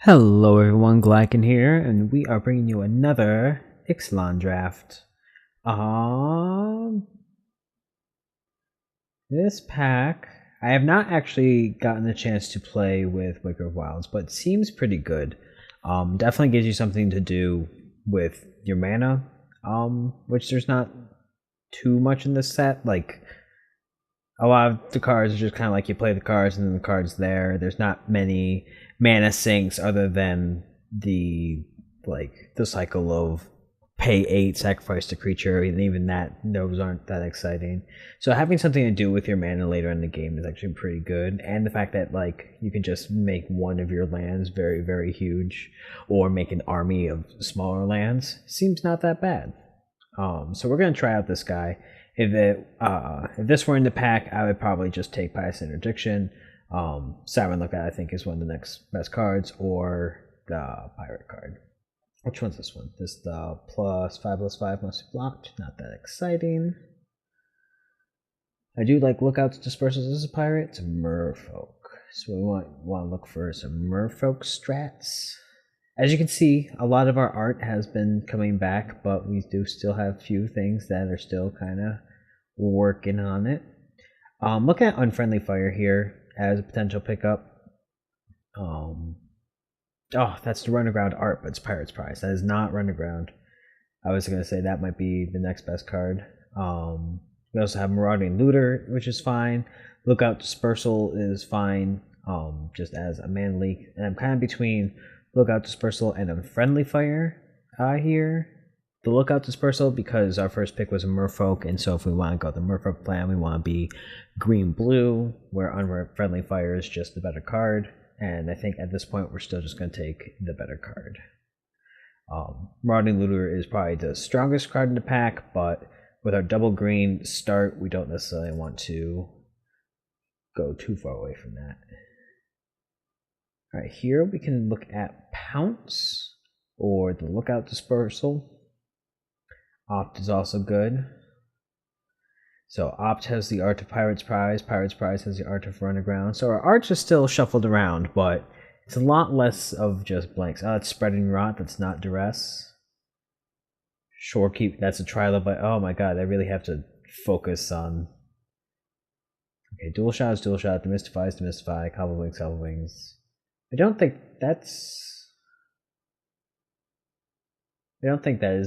Hello everyone, Glieken here, and we are bringing you another Ixalan draft. This pack, I have not actually gotten the chance to play with Wicker of Wilds, but it seems pretty good. Definitely gives you something to do with your mana, which there's not too much in this set. Like, a lot of the cards are just kind of like you play the cards and then the cards there. There's not many mana sinks other than the cycle of pay 8, sacrifice the creature, and even that, those aren't that exciting. So having something to do with your mana later in the game is actually pretty good, and the fact that you can just make one of your lands very, very huge, or make an army of smaller lands seems not that bad. So we're gonna try out this guy. If this were in the pack, I would probably just take Pious Interdiction. Siren Lookout, I think, is one of the next best cards, or the Pirate card. Which one's this one? This the +5/+5 must be blocked. Not that exciting. I do like Lookout's Dispersals as a pirate. It's a merfolk, so we want to look for some merfolk strats. As you can see, a lot of our art has been coming back, but we do still have a few things that are still kind of working on it. Looking at Unfriendly Fire here as a potential pickup. Oh, that's the Run Aground art, but it's Pirate's Prize. That is not Run Aground. I was going to say that might be the next best card. We also have Marauding Looter, which is fine. Lookout Dispersal is fine, just as a mana leak. And I'm kind of between Lookout Dispersal and Unfriendly Fire here. The Lookout Dispersal, because our first pick was a Merfolk, and so if we want to go the Merfolk plan, we want to be green-blue, where Unfriendly Fire is just the better card. And I think at this point we're still just going to take the better card. Marauding Looter is probably the strongest card in the pack, but with our double green start, we don't necessarily want to go too far away from that. Alright, here we can look at Pounce or the Lookout Dispersal. Opt is also good. So Opt has the art of Pirate's Prize, Pirate's Prize has the art of Run Aground. So our arts are still shuffled around, but it's a lot less of just blanks. It's Spreading Rot, that's not Duress. Shorekeep, that's a trial of, oh my god, I really have to focus on. Okay, Dual Shot is Dual Shot, Demystify is Demystify, Cobble Wings, Cobble Wings. I don't think that is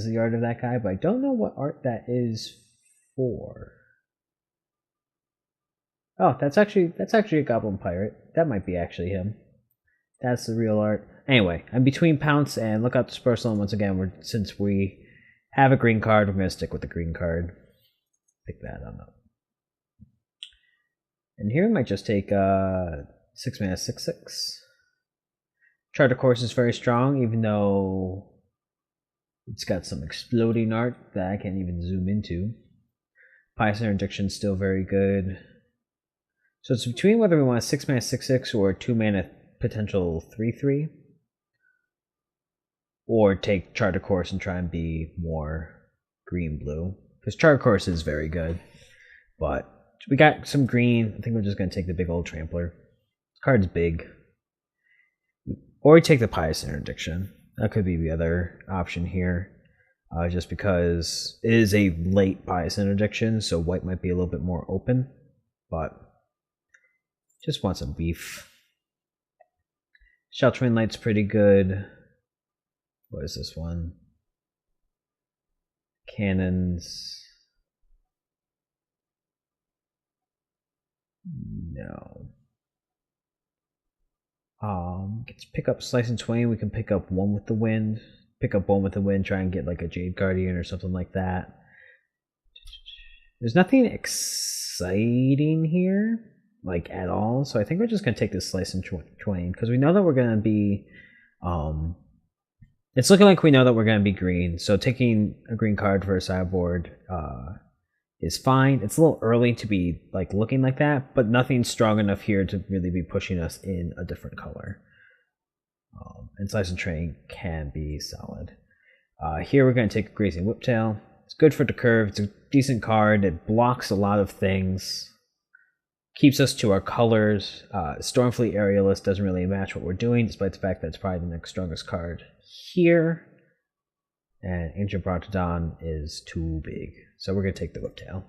the art of that guy, but I don't know what art that is for. Oh, that's actually a Goblin Pirate. That might be actually him. That's the real art. Anyway, I'm between Pounce and Lookout Dispersal, and once again, since we have a green card, we're going to stick with the green card. Pick that up. And here we might just take 6 mana 6/6. Charter Course is very strong, even though it's got some exploding art that I can't even zoom into. Pious Interdiction is still very good. So it's between whether we want a 6 mana 6/6 or 2 mana potential 3/3. Or take Charter Course and try and be more green-blue. Because Charter Course is very good. But we got some green. I think we're just going to take the big old Trampler. This card's big. Or we take the Pious Interdiction. That could be the other option here. Just because it is a late Pious Interdiction, so white might be a little bit more open. But just want some beef. Sheltering Light's pretty good. What is this one? Cannons. No. Let's pick up Slice and Twain. We can pick up One with the Wind. Pick up One with the Wind, try and get like a Jade Guardian or something like that. There's nothing exciting here, like at all. So I think we're just gonna take this Slice and Twain because we know that we're gonna be it's looking like we know that we're gonna be green. So taking a green card for a sideboard is fine. It's a little early to be like looking like that, but nothing strong enough here to really be pushing us in a different color. And Slice and Train can be solid. Here we're going to take a Grazing Whiptail. It's good for the curve. It's a decent card. It blocks a lot of things. keeps us to our colors. Stormfleet Aerialist doesn't really match what we're doing, despite the fact that it's probably the next strongest card here. And Ancient Brontodon is too big, so we're going to take the Whiptail.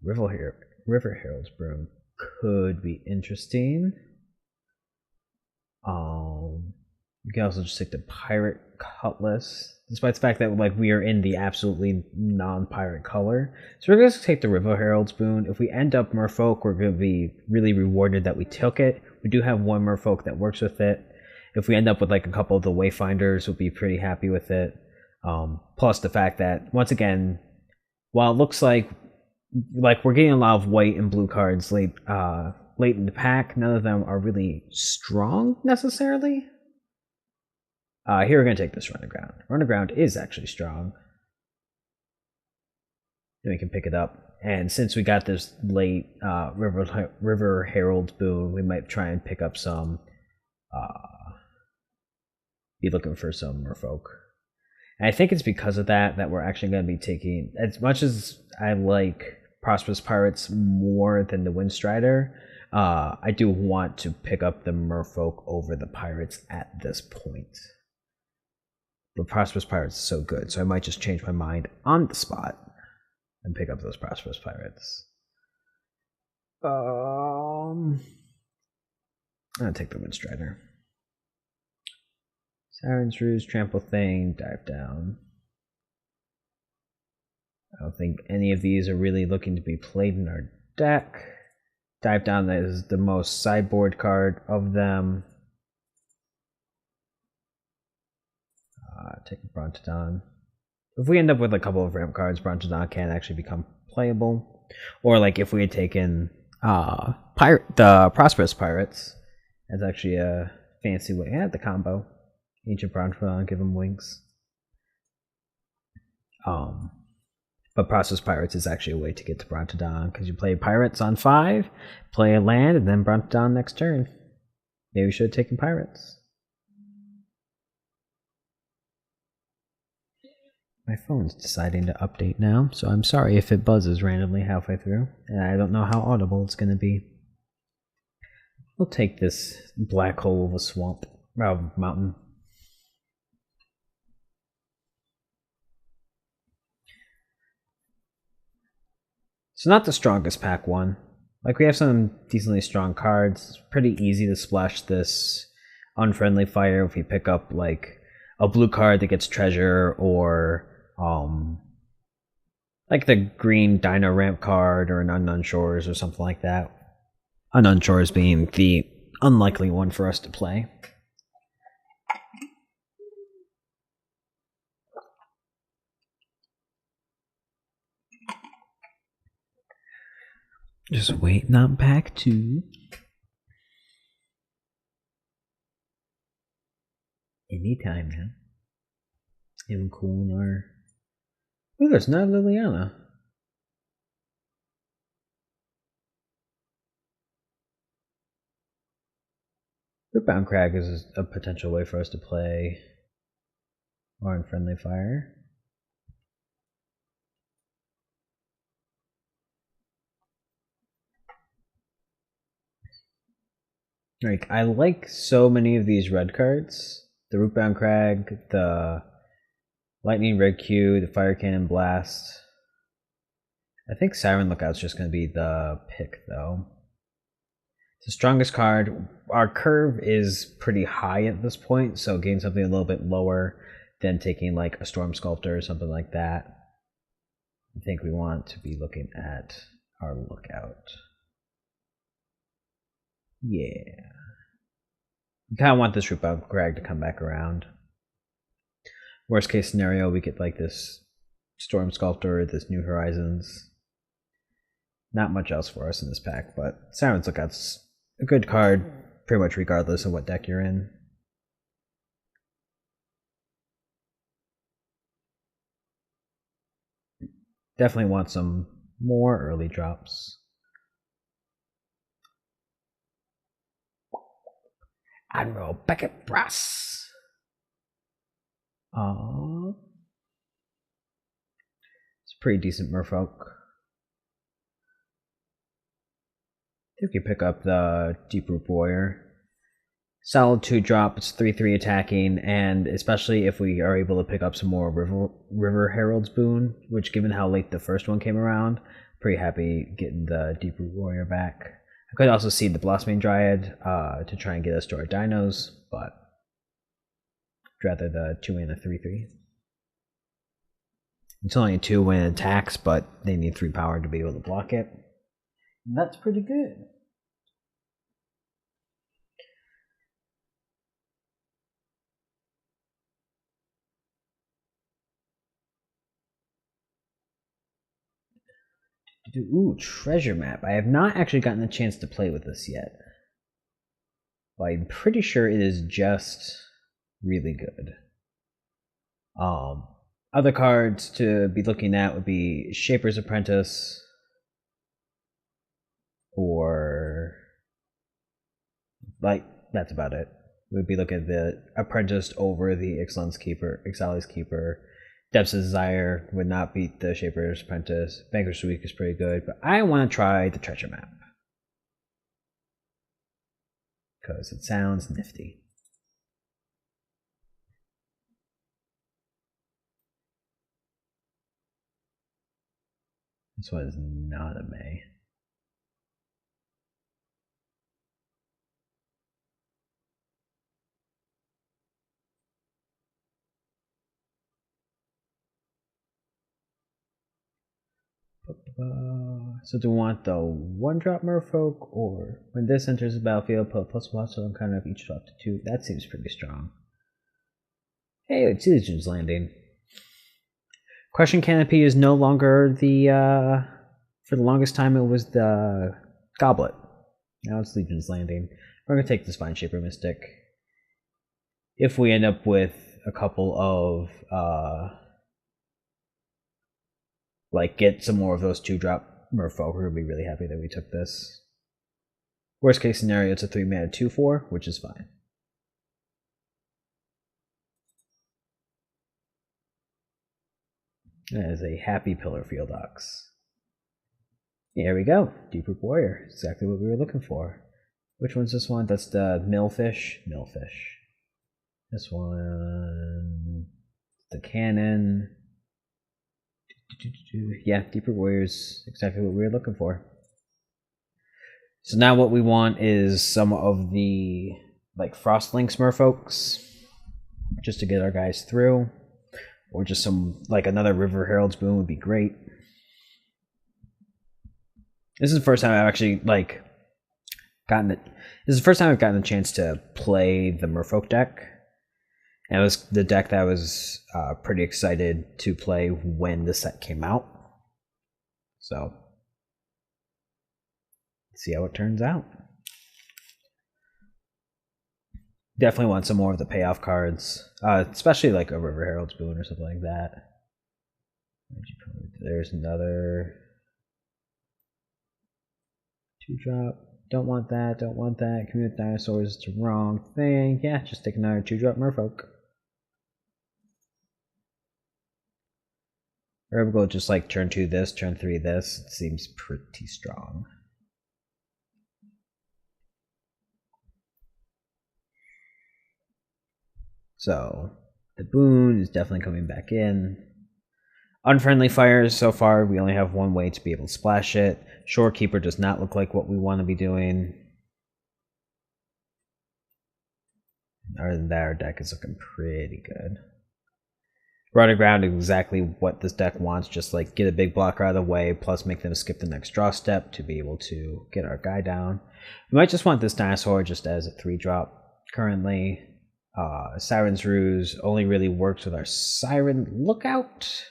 River Herald's Broom could be interesting. You can also just take the Pirate Cutlass, despite the fact that we are in the absolutely non-pirate color. So we're going to take the River Herald's Boon. If we end up Merfolk, we're going to be really rewarded that we took it. We do have one Merfolk that works with it. If we end up with a couple of the Wayfinders, we'll be pretty happy with it. Plus the fact that, once again, while it looks like we're getting a lot of white and blue cards late in the pack, none of them are really strong necessarily. Here we're going to take this Run Aground. Run Aground is actually strong. Then we can pick it up. And since we got this late River Herald Boon, we might try and pick up some... be looking for some Merfolk. And I think it's because of that we're actually going to be taking... As much as I like Prosperous Pirates more than the Windstrider, I do want to pick up the Merfolk over the Pirates at this point. But Prosperous Pirates is so good, so I might just change my mind on the spot and pick up those Prosperous Pirates. I'm going to take the Windstrider. Siren's Ruse, Trample Thing, Dive Down. I don't think any of these are really looking to be played in our deck. Dive Down is the most sideboard card of them. Take Brontodon. If we end up with a couple of ramp cards, Brontodon can actually become playable. Or if we had taken the Prosperous Pirates, that's actually a fancy way. Yeah, the combo. Ancient Brontodon, give them wings. But Prosperous Pirates is actually a way to get to Brontodon, because you play Pirates on 5, play a land, and then Brontodon next turn. Maybe we should have taken Pirates. My phone's deciding to update now, so I'm sorry if it buzzes randomly halfway through, and I don't know how audible it's going to be. We'll take this black hole of a swamp, mountain. So not the strongest pack one. We have some decently strong cards. It's pretty easy to splash this Unfriendly Fire if we pick up a blue card that gets treasure, or the green Dino Ramp card, or an Unknown Shores or something like that. Unknown Shores being the unlikely one for us to play. Just waiting on pack 2. Anytime now. Even cool in our... Ooh, there's not Liliana. Rootbound Crag is a potential way for us to play or Unfriendly Fire. I like so many of these red cards. The Rootbound Crag, the Lightning Red Q, the Fire Cannon Blast. I think Siren Lookout's just going to be the pick, though. It's the strongest card. Our curve is pretty high at this point, so getting something a little bit lower than taking a Storm Sculptor or something like that. I think we want to be looking at our Lookout. Yeah. We kind of want this Rootbound Crag to come back around. Worst case scenario, we get this Storm Sculptor, this New Horizons. Not much else for us in this pack, but Siren's Lookout's a good card, pretty much regardless of what deck you're in. Definitely want some more early drops. Admiral Beckett Brass. It's a pretty decent Merfolk. You can pick up the Deep Root Warrior. Solid 2-drop, it's 3/3 attacking, and especially if we are able to pick up some more River Herald's Boon, which given how late the first one came around, pretty happy getting the Deep Root Warrior back. I could also see the Blossoming Dryad to try and get us to our dinos, but I'd rather the 2 and a 3/3. It's only a 2 when it attacks, but they need 3 power to be able to block it. And that's pretty good. Ooh, treasure map. I have not actually gotten a chance to play with this yet. But I'm pretty sure it is just really good. Other cards to be looking at would be Shaper's Apprentice, or like that's about it. We'd be looking at the Apprentice over the Ixalan's Keeper. Depths of Desire would not beat the Shaper's Apprentice. Vanquished Week is pretty good, but I want to try the treasure map because it sounds nifty. This one is not a May. So do we want the 1-drop Merfolk, or when this enters the battlefield, put +1 some kind of each drop to 2? That seems pretty strong. Hey, it's Legion's Landing. Crushing Canopy is no longer the, for the longest time it was the Goblet. Now it's Legion's Landing. We're going to take the Spine Shaper Mystic. If we end up with a couple of, get some more of those 2-drop Merfolk, we're going to be really happy that we took this. Worst case scenario, it's a 3-mana 2/4, which is fine. That is a happy Pillar Field Ox. There we go. Deep Root Warrior. Exactly what we were looking for. Which one's this one? That's the Millfish. This one. The Cannon. Yeah, Deep Root Warrior is exactly what we were looking for. So now what we want is some of the Frostlinks Merfolks, just to get our guys through. Or just some, another River Herald's Boon would be great. This is the first time I've actually, gotten it. This is the first time I've gotten a chance to play the Merfolk deck. And it was the deck that I was pretty excited to play when the set came out. So, let's see how it turns out. Definitely want some more of the payoff cards, especially a River Herald's Boon or something like that. There's another 2-drop. Don't want that. Commune with Dinosaurs, it's the wrong thing. Yeah, just take another 2-drop Merfolk. Or we'll go just turn 2 this, turn 3 this. It seems pretty strong. So, the Boon is definitely coming back in. Unfriendly Fires, so far, we only have one way to be able to splash it. Shorekeeper does not look like what we want to be doing. Other than that, our deck is looking pretty good. Running Ground is exactly what this deck wants, just get a big blocker out of the way, plus make them skip the next draw step to be able to get our guy down. We might just want this dinosaur just as a 3-drop currently. Siren's Ruse only really works with our Siren Lookout.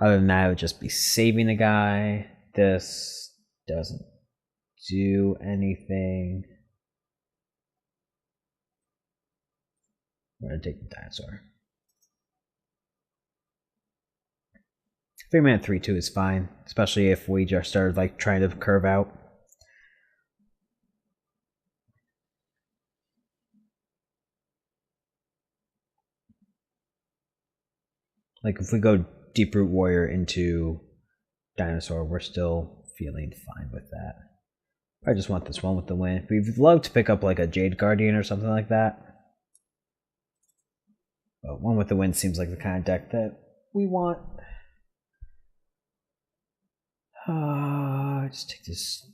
Other than that, it would just be saving a guy. This doesn't do anything. We're going to take the dinosaur. 3-mana 3/2 is fine, especially if we just started trying to curve out. If we go Deep Root Warrior into Dinosaur, we're still feeling fine with that. I just want this one with the wind. We'd love to pick up like a Jade Guardian or something like that. But one with the wind seems like the kind of deck that we want. Just take this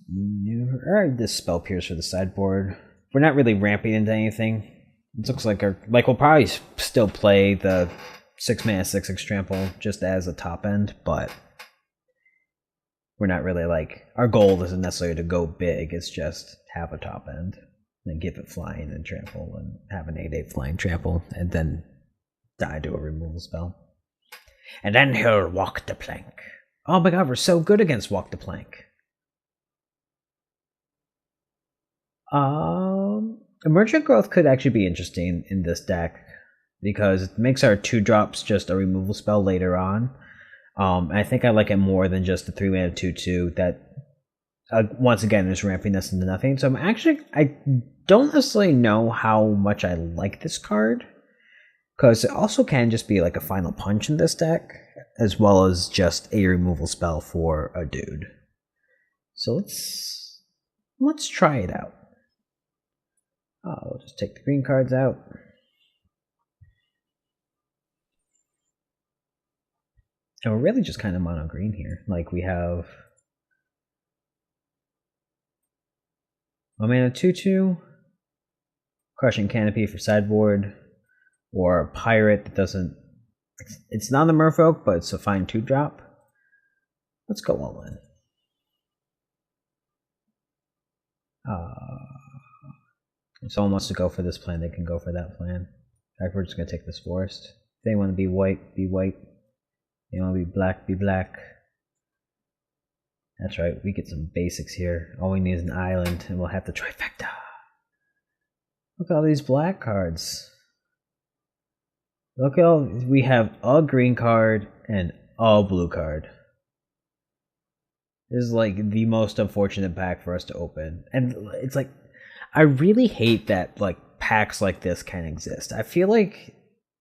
this Spell Pierce for the sideboard. We're not really ramping into anything. It looks like we'll probably still play the 6-mana 6/6 trample just as a top end, but we're not really like, our goal isn't necessarily to go big, it's just have a top end, then give it flying and trample, and have an 8/8 flying trample, and then die to a removal spell. And then he'll walk the plank. Oh my god, we're so good against walk the plank. Emergent Growth could actually be interesting in this deck, because it makes our 2-drops just a removal spell later on. I think I like it more than just the 3-mana 2/2 that, once again, is ramping us into nothing. So I don't necessarily know how much I like this card, because it also can just be like a final punch in this deck, as well as just a removal spell for a dude. So let's try it out. We'll just take the green cards out. And we're really just kind of mono green here. Like, we have 1-mana 2/2, Crushing Canopy for sideboard, or a pirate that doesn't. It's not a merfolk, but it's a fine 2-drop. Let's go all in. If someone wants to go for this plan, they can go for that plan. In fact, we're just going to take this forest. If they want to be white, be white. If they want to be black, be black. That's right, we get some basics here. All we need is an island, and we'll have the trifecta. Look at all these black cards. Look at all, we have a green card and a blue card. This is like the most unfortunate pack for us to open. And it's like, I really hate that like packs like this can exist. I feel like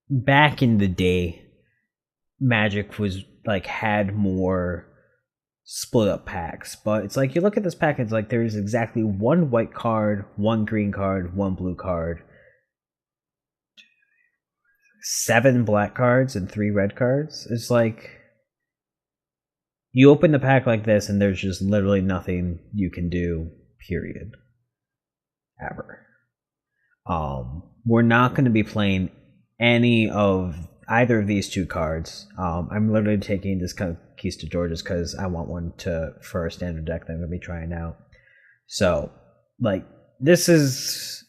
back in the day, Magic was like had more split up packs, but it's like you look at this pack, it's like there's exactly one white card, one green card, one blue card, 7 black cards and 3 red cards. It's like you open the pack like this and there's just literally nothing you can do, period, ever. We're not going to be playing any of either of these 2 cards. I'm literally taking this Conquistador just because I want one for a standard deck that I'm going to be trying out. So, like, this is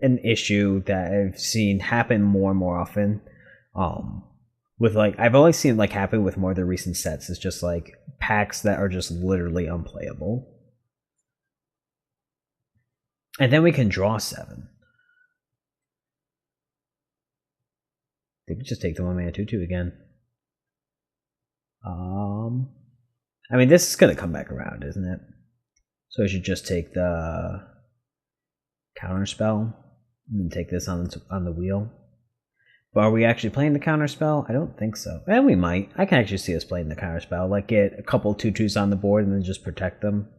an issue that I've seen happen more and more often. With like, I've always seen it like happen with more of the recent sets. It's just like packs that are just literally unplayable. And then we can draw 7. They could just take the 1-mana 2/2 again. I mean, this is going to come back around, isn't it? So I should just take the counter spell and then take this on the wheel. But are we actually playing the counter spell? I don't think so. And we might. I can actually see us playing the counter spell. Like, get a couple 2/2s on the board and then just protect them.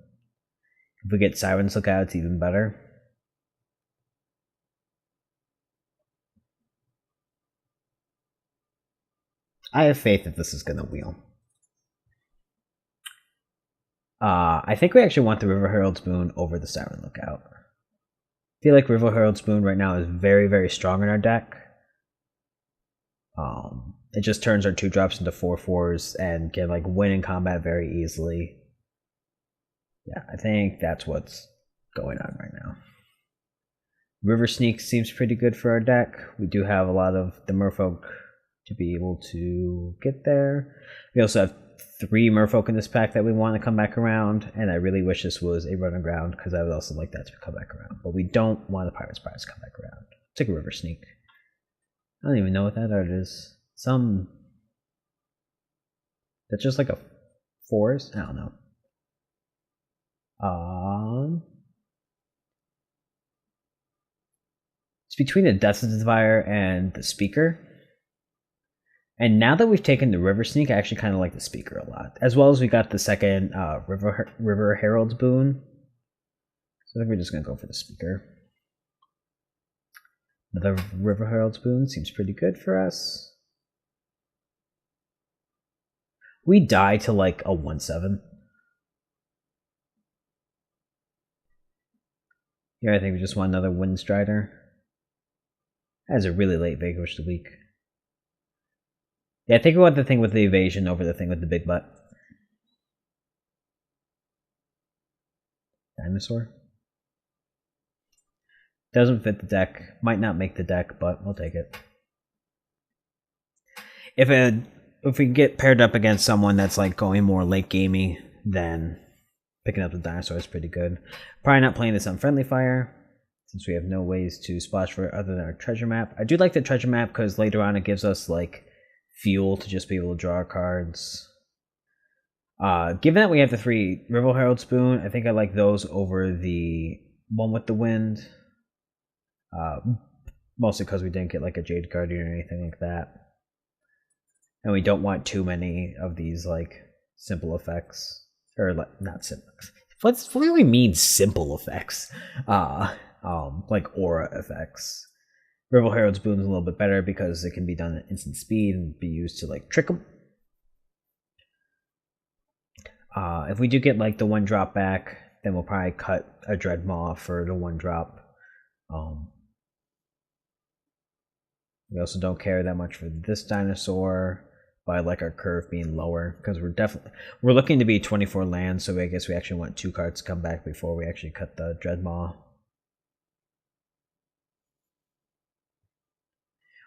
If we get Siren's Lookout, it's even better. I have faith that this is going to wheel. I think we actually want the River Herald's Boon over the Siren Lookout. I feel like River Herald's Boon right now is very, very strong in our deck. It just turns our 2-drops into 4/4s and can like win in combat very easily. Yeah, I think that's what's going on right now. River Sneak seems pretty good for our deck. We do have a lot of the Merfolk to be able to get there. We also have 3 Merfolk in this pack that we want to come back around, and I really wish this was a run aground because I would also like that to come back around. But we don't want the Pirates to come back around. Take a River Sneak. I don't even know what that art is. That's just like a forest? I don't know. It's between the Death-Desire and the Speaker. And now that we've taken the River Sneak, I actually kind of like the Speaker a lot. As well as we got the second River Herald's Boon. So I think we're just gonna go for the speaker. Another River Herald's Boon seems pretty good for us. We die to like a 1/7. Here I think we just want another Windstrider. That is a really late Vanquish the Weak. Yeah, I think we want the thing with the evasion over the thing with the big butt. Dinosaur. Doesn't fit the deck. Might not make the deck, but we'll take it. If we get paired up against someone that's like going more late gamey, then picking up the dinosaur is pretty good. Probably not playing this on Friendly Fire, since we have no ways to splash for it other than our treasure map. I do like the treasure map because later on it gives us like fuel to just be able to draw our cards. Given that we have the 3 River Herald Spoon, I think I like those over the one with the wind. Mostly because we didn't get like a Jade Guardian or anything like that. And we don't want too many of these like simple effects. Or like, not simple. What do we mean simple effects? Like aura effects. River Herald's Boon is a little bit better because it can be done at instant speed and be used to like trick them. If we do get like the 1-drop back, then we'll probably cut a Dreadmaw for the 1-drop. We also don't care that much for this dinosaur, but I like our curve being lower because we're looking to be 24 lands, so I guess we actually want 2 cards to come back before we actually cut the Dreadmaw.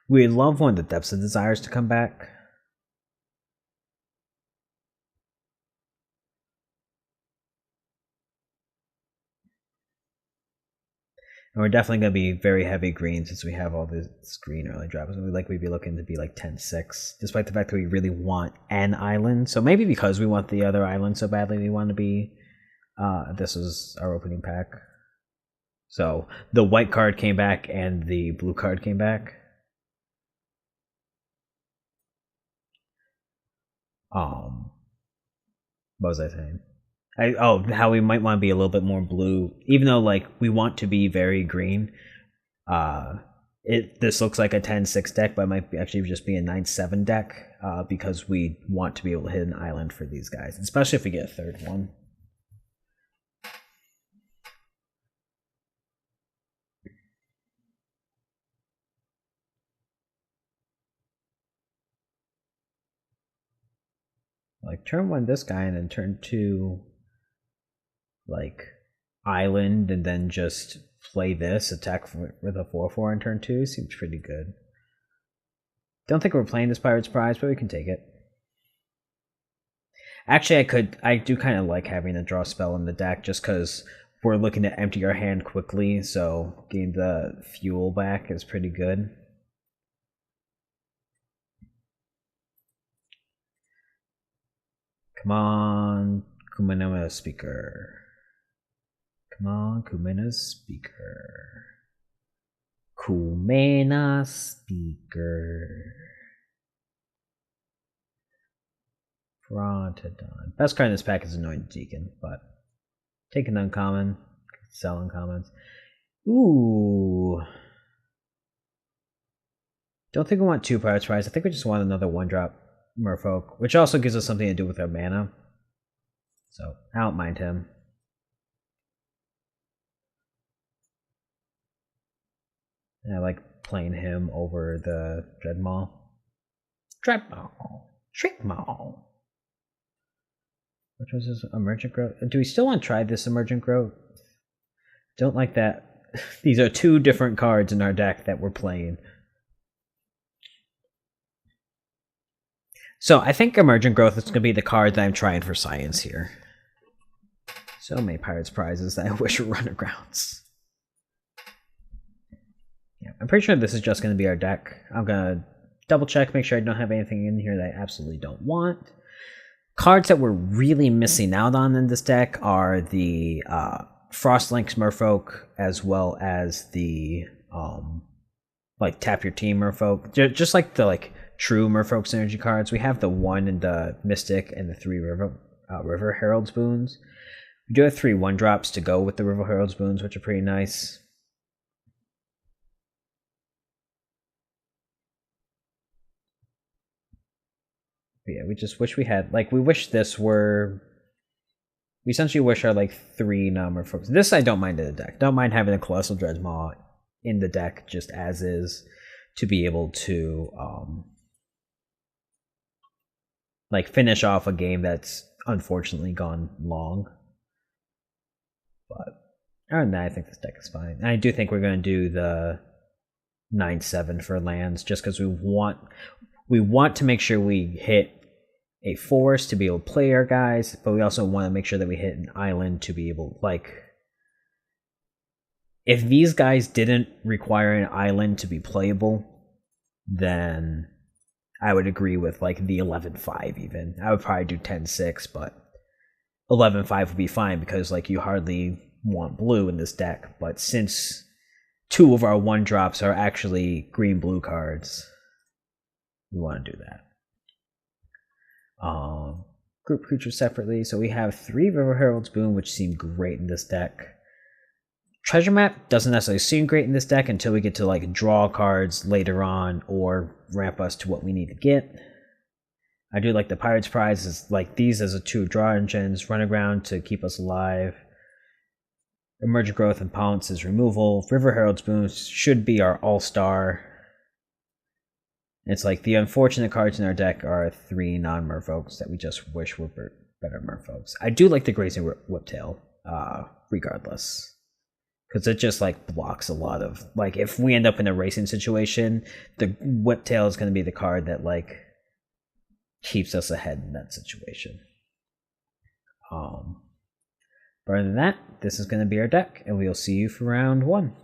We love one of the Depths of Desires to come back. And we're definitely going to be very heavy green since we have all this green early drops. We'd be looking to be like 10-6, despite the fact that we really want an island. So maybe because we want the other island so badly, we want to be... this is our opening pack. So the white card came back and the blue card came back. What was I saying? How we might want to be a little bit more blue, even though like we want to be very green. This looks like a 10-6 deck, but it might actually just be a 9-7 deck because we want to be able to hit an island for these guys, especially if we get a third one. Like turn 1 this guy and then turn 2 like island and then just play this, attack with a 4/4 on turn 2 seems pretty good. Don't think we're playing this Pirate's Prize, but we can take it. Actually, I do kind of like having a draw spell in the deck just because we're looking to empty our hand quickly, so getting the fuel back is pretty good. Come on, Kumena Speaker. Come on, Kumena Speaker. Kumena Speaker. Frontodon. Best card in this pack is Anointed Deacon, but take an uncommon, sell uncommons. Ooh. Don't think we want 2 Pirate's Prize. I think we just want another 1-drop Merfolk, which also gives us something to do with our mana. So, I don't mind him. And I like playing him over the Dreadmaw. Dreadmaw. Which was his Emergent Growth? Do we still want to try this Emergent Growth? Don't like that. These are 2 different cards in our deck that we're playing. So I think Emergent Growth is going to be the card that I'm trying for science here. So many Pirate's Prizes that I wish were Undergrounds. Yeah, I'm pretty sure this is just going to be our deck. I'm going to double check, make sure I don't have anything in here that I absolutely don't want. Cards that we're really missing out on in this deck are the Frostlink's Merfolk, as well as the like Tap Your Team Merfolk. Just like the like true Merfolk synergy cards. We have the 1 in the Mystic and the 3 River Herald's Boons. We do have 3 1-drops to go with the River Herald's Boons, which are pretty nice. But yeah, we just wish we had, like, we wish this were, we essentially wish our, like, 3 non-merfolks. This I don't mind in the deck. Don't mind having a Colossal Dreadmaw in the deck just as is to be able to, like, finish off a game that's unfortunately gone long. But other than that, I think this deck is fine. And I do think we're going to do the 9/7 for lands just because we want to make sure we hit a forest to be able to play our guys, but we also want to make sure that we hit an island to be able, like, if these guys didn't require an island to be playable, then I would agree with, like, the 11/5 even. I would probably do 10/6, but 11/5 would be fine because, like, you hardly want blue in this deck. But since 2 of our 1-drops are actually green-blue cards, we want to do that. Group creatures separately. So we have 3 River Herald's Boon, which seem great in this deck. Treasure Map doesn't necessarily seem great in this deck until we get to, like, draw cards later on or ramp us to what we need to get. I do like the Pirate's Prize, is like these as a 2 draw engines, run around to keep us alive. Emergent Growth and Pounce is removal. River Herald's Boon should be our all-star. It's like the unfortunate cards in our deck are 3 non-merfolks that we just wish were better merfolks. I do like the Grazing Whiptail, regardless. Because it just, like, blocks a lot of, like, if we end up in a racing situation, the Whiptail is going to be the card that, like, keeps us ahead in that situation. But other than that, this is going to be our deck, and we'll see you for round 1.